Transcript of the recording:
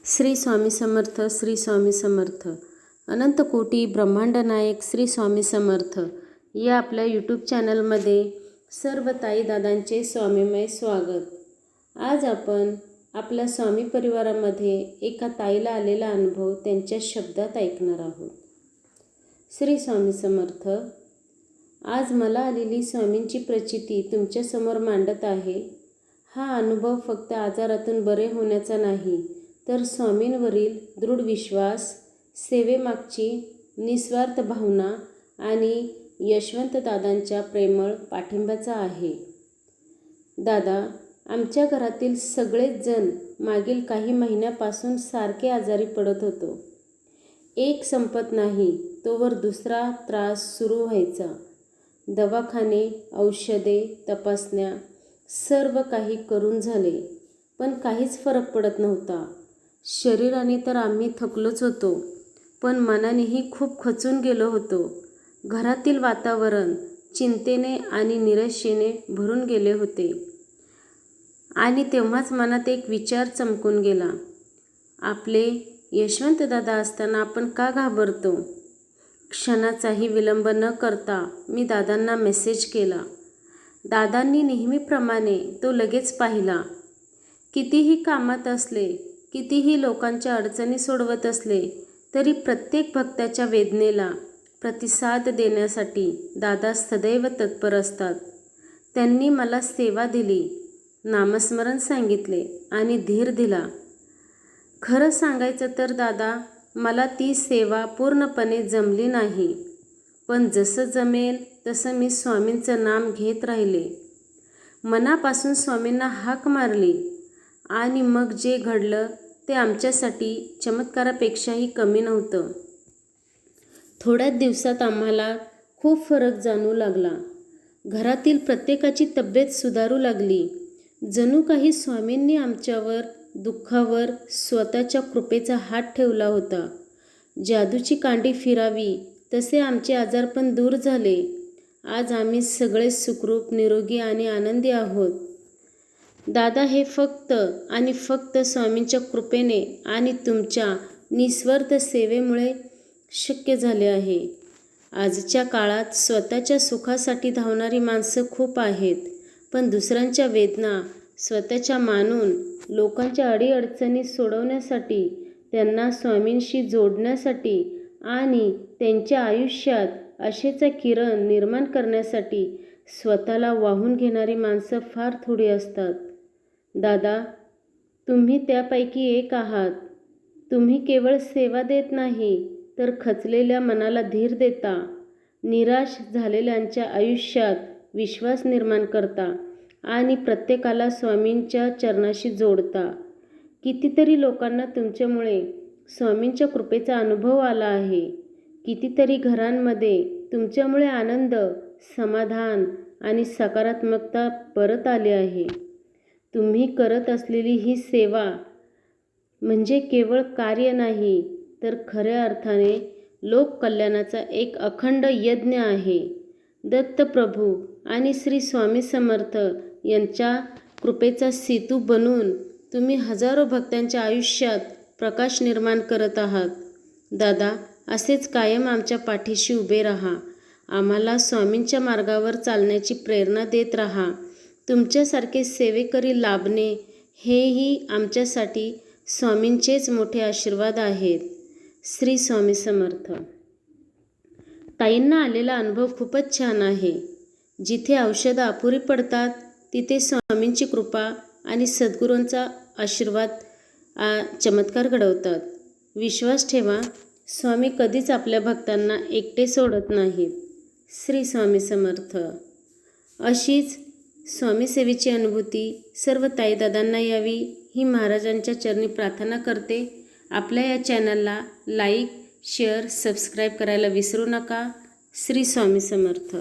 श्री स्वामी समर्थ. श्री स्वामी समर्थ. अनंत कोटी ब्रह्मांड नायक श्री स्वामी समर्थ या आपल्या यूट्यूब चॅनलमध्ये सर्व ताई दादांचे स्वामीमय स्वागत. आज आपण आपल्या स्वामी परिवारामध्ये एका ताईला आलेला अनुभव त्यांच्या शब्दात ऐकणार आहोत. श्री स्वामी समर्थ. आज मला आलेली स्वामींची प्रचिती तुमच्यासमोर मांडत आहे. हा अनुभव फक्त आजारातून बरे होण्याचा नाही, तर स्वामींवरील दृढ विश्वास, सेवेमागची निस्वार्थ भावना आणि यशवंत दादांच्या प्रेमळ पाठिंब्याचा आहे. दादा, आमच्या घरातील सगळेच जण मागील काही महिन्यापासून सारखे आजारी पडत होतो. एक संपत नाही तोवर दुसरा त्रास सुरू व्हायचा. दवाखाने, औषधे, तपासण्या सर्व काही करून झाले, पण काहीच फरक पडत नव्हता. शरीराने तर आम्ही थकलोच होतो, पण मनानेही खूप खचून गेलो होतो. घरातील वातावरण चिंतेने आणि निराशेने भरून गेले होते. आणि तेव्हाच मनात एक विचार चमकून गेला. आपले यशवंत दादा असताना आपण का घाबरतो? क्षणाचाही विलंब न करता मी दादांना मेसेज केला. दादांनी नेहमीप्रमाणे तो लगेच पाहिला. कितीही कामात असले, कितीही लोकांच्या अडचणी सोडवत असले, तरी प्रत्येक भक्ताच्या वेदनेला प्रतिसाद देण्यासाठी दादा सदैव तत्पर असतात. त्यांनी मला सेवा दिली, नामस्मरण सांगितले आणि धीर दिला. खरं सांगायचं तर दादा, मला ती सेवा पूर्णपणे जमली नाही, पण जसं जमेल तसं मी स्वामींचं नाम घेत राहिले. मनापासून स्वामींना हाक मारली आणि मग जे घडलं ते आमच्यासाठी चमत्कारापेक्षाही कमी नव्हतं. थोड्याच दिवसात आम्हाला खूप फरक जाणवू लागला. घरातील प्रत्येकाची तब्येत सुधारू लागली. जणू काही स्वामींनी आमच्यावर, दुःखावर स्वतःच्या कृपेचा हात ठेवला होता. जादूची कांडी फिरावी तसे आमचे आजारपण दूर झाले. आज आम्ही सगळे सुखरूप, निरोगी आणि आनंदी आहोत. दादा, हे फक्त आणि फक्त स्वामींच्या कृपेने आणि तुमच्या निस्वार्थ सेवेमुळे शक्य झाले आहे. आजच्या काळात स्वतःच्या सुखासाठी धावणारी माणसं खूप आहेत, पण दुसऱ्यांच्या वेदना स्वतःच्या मानून लोकांच्या अडीअडचणी सोडवण्यासाठी, त्यांना स्वामींशी जोडण्यासाठी आणि त्यांच्या आयुष्यात आशेचा किरण निर्माण करण्यासाठी स्वतःला वाहून घेणारी माणसं फार थोडी असतात. दादा, तुम्ही त्यापैकी एक आहात. तुम्ही केवळ सेवा देत नाही, तर खचलेल्या मनाला धीर देता, निराश झालेल्यांच्या आयुष्यात विश्वास निर्माण करता आणि प्रत्येकाला स्वामींच्या चरणाशी जोडता. कितीतरी लोकांना तुमच्यामुळे स्वामींच्या कृपेचा अनुभव आला आहे. कितीतरी घरांमध्ये तुमच्यामुळे आनंद, समाधान आणि सकारात्मकता परत आली आहे. तुम्ही करत असलेली ही सेवा म्हणजे केवळ कार्य नाही, तर खऱ्या अर्थाने लोककल्याणाचा एक अखंड यज्ञ आहे. दत्तप्रभू आणि श्री स्वामी समर्थ यांच्या कृपेचा सेतू बनून तुम्ही हजारो भक्तांच्या आयुष्यात प्रकाश निर्माण करत आहात. दादा, असेच कायम आमच्या पाठीशी उभे राहा. आम्हाला स्वामींच्या मार्गावर चालण्याची प्रेरणा देत राहा. तुमच्यासारखे सेवेकरी लाभणे हेही आमच्यासाठी स्वामींचेच मोठे आशीर्वाद आहेत. श्री स्वामी समर्थ. ताईंना आलेला अनुभव खूपच छान आहे. जिथे औषधं अपुरी पडतात, तिथे स्वामींची कृपा आणि सद्गुरूंचा आशीर्वाद चमत्कार घडवतात. विश्वास ठेवा, स्वामी कधीच आपल्या भक्तांना एकटे सोडत नाहीत. श्री स्वामी समर्थ. अशीच स्वामी सेवेची अनुभूती सर्व ताईदादांना यावी ही महाराजांच्या चरणी प्रार्थना करते. आपल्या या चॅनलला लाईक, शेअर, सबस्क्राईब करायला विसरू नका. श्री स्वामी समर्थ.